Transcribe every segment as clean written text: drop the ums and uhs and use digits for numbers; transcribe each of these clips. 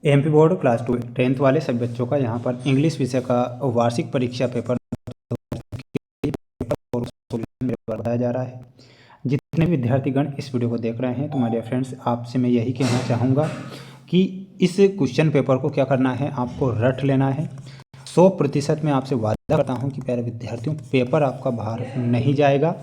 MP board class 2 10th वाले सभी बच्चों का यहाँ पर इंग्लिश विषय का वार्षिक परीक्षा पेपर बताया जा रहा है। जितने भी विद्यार्थीगण इस वीडियो को देख रहे हैं तो माय डियर फ्रेंड्स, आपसे मैं यही कहना चाहूँगा कि इस क्वेश्चन पेपर को क्या करना है, आपको रट लेना है। 100% मैं आपसे वादा करता हूं कि प्यारे विद्यार्थियों, पेपर आपका बाहर नहीं जाएगा।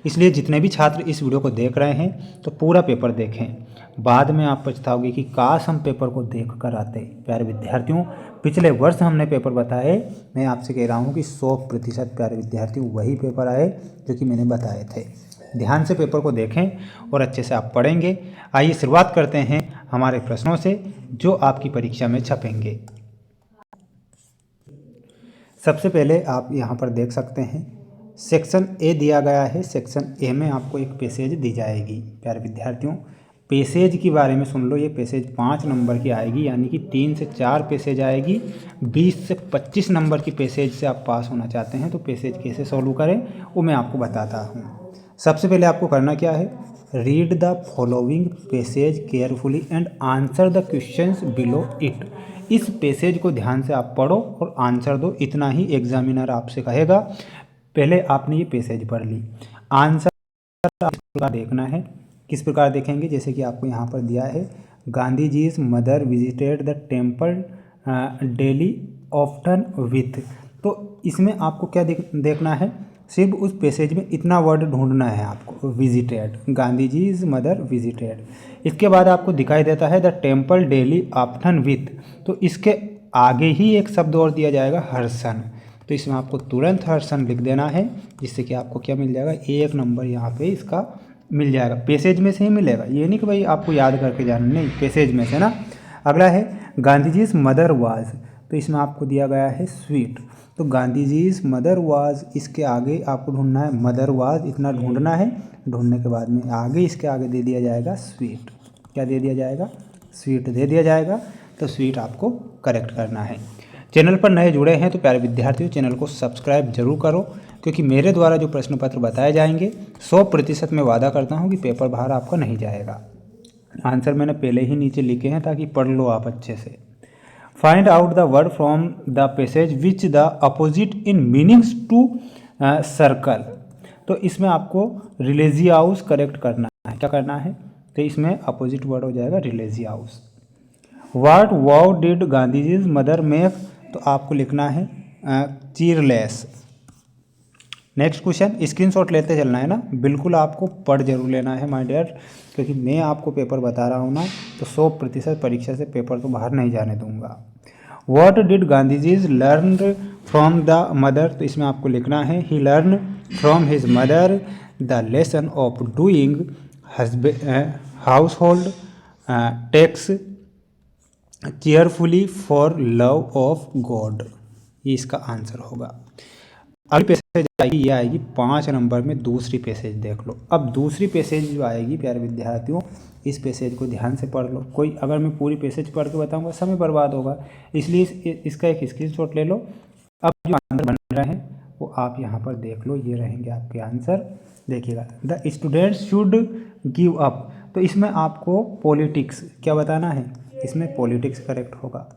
इसलिए जितने भी छात्र इस वीडियो को देख रहे हैं तो पूरा पेपर देखें। बाद में आप पछताओगे कि काश हम पेपर को देख कर आते। प्यारे विद्यार्थियों, पिछले वर्ष हमने पेपर बताए, मैं आपसे कह रहा हूँ कि 100% प्यारे विद्यार्थियों वही पेपर आए जो कि मैंने बताए थे। ध्यान से पेपर को देखें और अच्छे से आप पढ़ेंगे। आइए शुरुआत करते हैं हमारे प्रश्नों से जो आपकी परीक्षा में छपेंगे। सबसे पहले आप यहाँ पर देख सकते हैं सेक्शन ए दिया गया है। सेक्शन ए में आपको एक पैसेज दी जाएगी। प्यारे विद्यार्थियों, पैसेज के बारे में सुन लो। ये पैसेज 5 नंबर की आएगी, यानी कि 3 से 4 पैसेज आएगी। 20 से 25 नंबर की पैसेज से आप पास होना चाहते हैं तो पैसेज कैसे सॉल्व करें वो मैं आपको बताता हूँ। सबसे पहले आपको करना क्या है, read the following passage carefully and answer the questions below it. इस पैसेज को ध्यान से आप पढ़ो और आंसर दो, इतना ही एग्जामिनर आपसे कहेगा। पहले आपने ये पैसेज पढ़ ली, आंसर इस प्रकार देखना है। किस प्रकार देखेंगे, जैसे कि आपको यहाँ पर दिया है, Gandhi ji is mother visited the temple daily often with. तो इसमें आपको क्या देखना है, सिर्फ उस पैसेज में इतना वर्ड ढूंढना है आपको, visited, Gandhi ji is mother visited. इसके बाद आपको दिखाई देता है the temple daily often with, तो इसके आगे ही एक शब्द और दिया जाएगा, हर्षण। तो इसमें आपको तुरंत हर्षण लिख देना है, जिससे कि आपको क्या मिल जाएगा, 1 नंबर यहाँ पे इसका मिल जाएगा। पैसेज में से ही मिलेगा, ये नहीं कि भाई आपको याद करके जाना, नहीं, पैसेज में से ना। अगला है Gandhi ji is mother was, तो इसमें आपको दिया गया है स्वीट। तो Gandhi ji is mother was, इसके आगे आपको ढूंढना है मदर वाज, इतना ढूंढना है। ढूंढने के बाद में आगे इसके आगे दे दिया जाएगा स्वीट। क्या दे दिया जाएगा, स्वीट दे दिया जाएगा। तो स्वीट आपको करेक्ट करना है। चैनल पर नए जुड़े हैं तो प्यारे विद्यार्थियों, चैनल को सब्सक्राइब जरूर करो, क्योंकि मेरे द्वारा जो प्रश्न पत्र बताए जाएंगे 100% मैं वादा करता हूं कि पेपर बाहर आपका नहीं जाएगा। आंसर मैंने पहले ही नीचे लिखे हैं ताकि पढ़ लो आप अच्छे से। Find out the word from the passage which the opposite in meanings to circle. तो इसमें आपको रिलीजियस करेक्ट करना है। क्या करना है, तो इसमें अपोजिट वर्ड हो जाएगा religious. What vow did Gandhi ji mother make, तो आपको लिखना है चीयरलेस। नेक्स्ट क्वेश्चन, स्क्रीनशॉट लेते चलना है ना, बिल्कुल आपको पढ़ जरूर लेना है माय डियर, क्योंकि मैं आपको पेपर बता रहा हूँ ना, तो 100% परीक्षा से पेपर तो बाहर नहीं जाने दूंगा। What did Gandhi ji learn from the mother, तो इसमें आपको लिखना है he learn from his mother the lesson of doing household tasks carefully for love of God. ये इसका आंसर होगा। अगली पैसेज आएगी, ये आएगी 5 नंबर में, दूसरी पैसेज देख लो। अब दूसरी पैसेज जो आएगी प्यारे विद्यार्थियों, इस पैसेज को ध्यान से पढ़ लो। कोई अगर मैं पूरी पैसेज पढ़ के बताऊंगा समय बर्बाद होगा, इसलिए इसका एक स्क्रीनशॉट ले लो। अब जो आंसर बन रहे हैं वो आप यहाँ पर देख लो, ये रहेंगे आपके आंसर। देखिएगा, the students should give up, तो इसमें आपको पॉलिटिक्स क्या बताना है, इसमें पॉलिटिक्स करेक्ट होगा।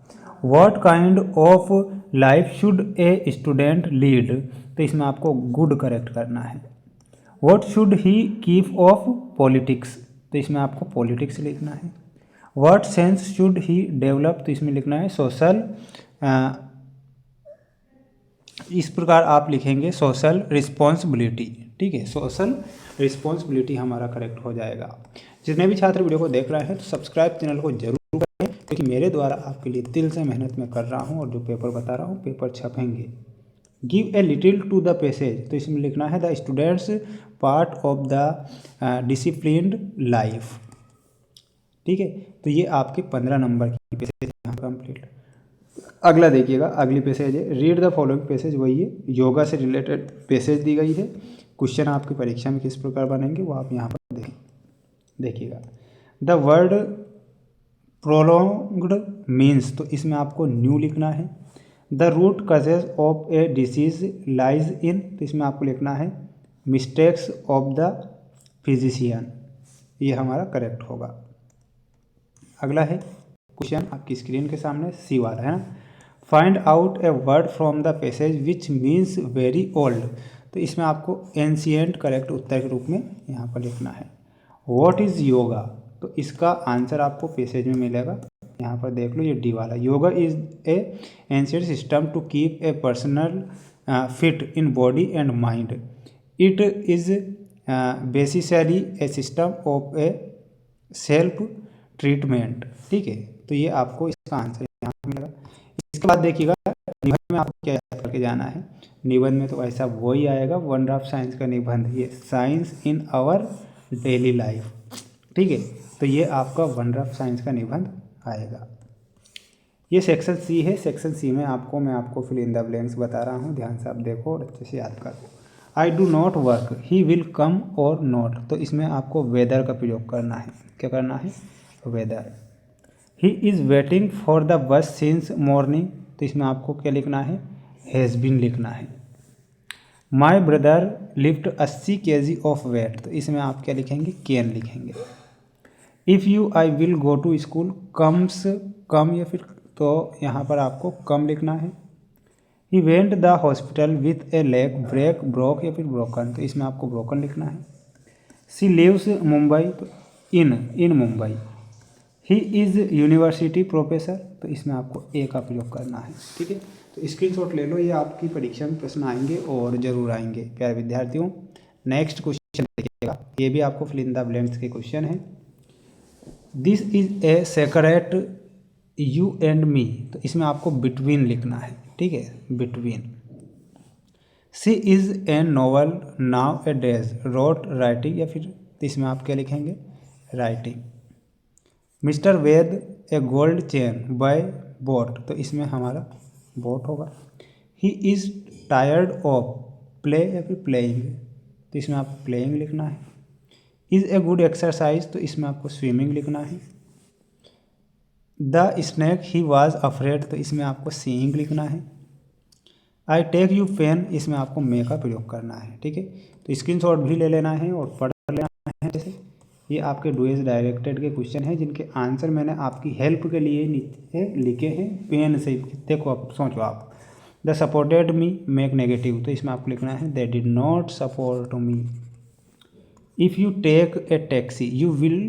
What kind of life should a student lead, तो इसमें आपको गुड करेक्ट करना है। What should he keep of politics, तो इसमें आपको पॉलिटिक्स लिखना है। What sense should he develop, तो इसमें लिखना है सोशल। इस प्रकार आप लिखेंगे सोशल रिस्पॉन्सिबिलिटी। ठीक है, सोशल रिस्पॉन्सिबिलिटी हमारा करेक्ट हो जाएगा। जितने भी छात्र वीडियो को देख रहे हैं तो सब्सक्राइब चैनल को जरूर करें, क्योंकि मेरे द्वारा आपके लिए दिल से मेहनत मैं कर रहा हूं और जो पेपर बता रहा हूं पेपर छपेंगे। Give a little to the passage, तो इसमें लिखना है the students part of the disciplined life. ठीक है, तो ये आपके 15 नंबर की पैसेज यहाँ कंप्लीट। अगला देखिएगा, अगली पैसेज है रीड द फॉलोइंग पैसेज, वही है, योगा से रिलेटेड पैसेज दी गई है। क्वेश्चन आपकी परीक्षा में किस प्रकार बनेंगे वो आप यहाँ पर देखिएगा। द वर्ड प्रोलॉन्ग्ड मीन्स, तो इसमें आपको न्यू लिखना है। The root causes of a disease lies in, तो इसमें आपको लिखना है मिस्टेक्स ऑफ द फिजिशियन। ये हमारा करेक्ट होगा। अगला है क्वेश्चन आपकी स्क्रीन के सामने सी वाला है ना। Find out a word from the passage which means very old. तो इसमें आपको एंशियंट करेक्ट उत्तर के रूप में यहाँ पर लिखना है। व्हाट इज़ योगा, तो इसका आंसर आपको पैसेज में मिलेगा, यहाँ पर देख लो ये डी वाला। Yoga is a ancient system to keep a personal fit in body and mind. It is basically a system of a self treatment. ठीक है, तो ये आपको इसका आंसर यहाँ पर मिलेगा। इसके बाद देखिएगा निबंध में आपको क्या याद करके जाना है। निबंध में तो ऐसा वही आएगा, वंडर ऑफ साइंस का निबंध, ये science in our daily life. ठीक है, तो ये आपका वंडर ऑफ साइंस का निबंध आएगा। ये सेक्शन सी है। सेक्शन सी में मैं आपको फिल इन द ब्लैंक्स बता रहा हूँ, ध्यान से आप देखो और अच्छे से याद करो। I do not work, he will come और नॉट, तो इसमें आपको वेदर का प्रयोग करना है। क्या करना है? Weather. He is waiting for the bus since morning, तो इसमें आपको क्या लिखना है? हैज़ बीन लिखना है। My brother lift 80 kg of weight, तो इसमें आप क्या लिखेंगे? कैन लिखेंगे। If you I will go to school comes, come या फिर, तो यहाँ पर आपको कम लिखना है। He went the hospital with a leg break, broke या फिर ब्रोकन, तो इसमें आपको ब्रोकन लिखना है। सी लिव्स मुंबई, तो in Mumbai. He is university professor, तो इसमें आपको ए का प्रयोग करना है। ठीक है, तो स्क्रीनशॉट ले लो, ये आपकी परीक्षा में प्रश्न आएंगे और जरूर आएंगे प्यारे विद्यार्थियों। नेक्स्ट क्वेश्चन देखिएगा, ये भी आपको फिल इन द ब्लैंक्स के क्वेश्चन है। This is a secret you and me, तो इसमें आपको बिटवीन लिखना है। ठीक है, between. She is a novel nowadays wrote writing, या फिर तो इसमें आप क्या लिखेंगे? Writing. Mister Ved a gold chain buy bought, तो इसमें हमारा बोट होगा। He is tired of play या फिर प्लेइंग, तो इसमें आपको प्लेइंग लिखना है। इज़ ए गुड एक्सरसाइज, तो इसमें आपको स्विमिंग लिखना है। The snake he was afraid, तो इसमें आपको सीइंग लिखना है। आई टेक यू पेन, इसमें आपको मे का प्रयोग करना है। ठीक है, तो स्क्रीनशॉट भी ले लेना है और पढ़ लेना है। जैसे ये आपके डूएस डायरेक्टेड के क्वेश्चन हैं जिनके आंसर मैंने आपकी हेल्प के लिए नीचे लिखे हैं पेन से। देखो आप सोचो आप। They supported me make negative, तो इसमें आपको लिखना है they did not support me. If you take a taxi you will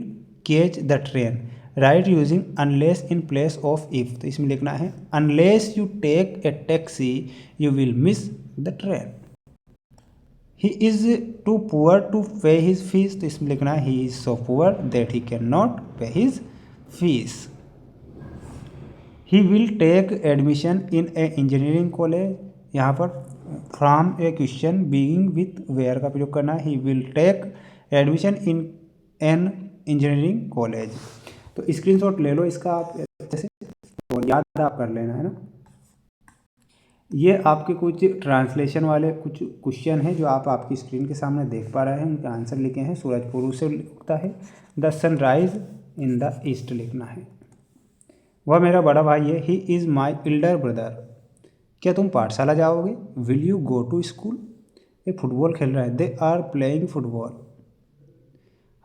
catch the train, write using unless in place of if, तो इसमें लिखना है unless you take a taxi you will miss the train. He is too poor to pay his fees, तो इसमें लिखना है he is so poor that he can not पे his fees. He will take admission in a engineering college, यहाँ पर from a question being with where का प्रयोग करना है। He will take admission in an engineering college, तो screenshot ले लो इसका आप जैसे और याद आप कर लेना है ना। ये आपके कुछ ट्रांसलेशन वाले कुछ क्वेश्चन हैं जो आप आपकी स्क्रीन के सामने देख पा रहे हैं, उनके आंसर लिखे हैं। सूरज पूर्व से उगता है, the sunrise in the east लिखना है। वह मेरा बड़ा भाई है, he is my elder brother. क्या तुम पाठशाला जाओगे? Will you go to school? ये फुटबॉल खेल रहे हैं, दे आर प्लेइंग फुटबॉल।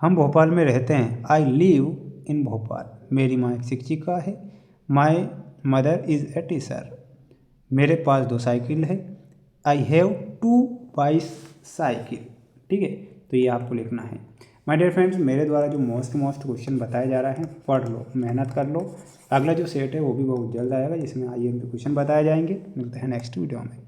हम भोपाल में रहते हैं, आई लिव इन भोपाल। मेरी माँ एक शिक्षिका है, my mother is a teacher. मेरे पास 2 साइकिल है, आई हैव 2 बाइसाइकिल। ठीक है, तो ये आपको लिखना है। माय डियर फ्रेंड्स, मेरे द्वारा जो मोस्ट क्वेश्चन बताए जा रहे हैं पढ़ लो, मेहनत कर लो। अगला जो सेट है वो भी बहुत जल्द आएगा जिसमें IMP क्वेश्चन बताए जाएंगे। मिलते हैं नेक्स्ट वीडियो में।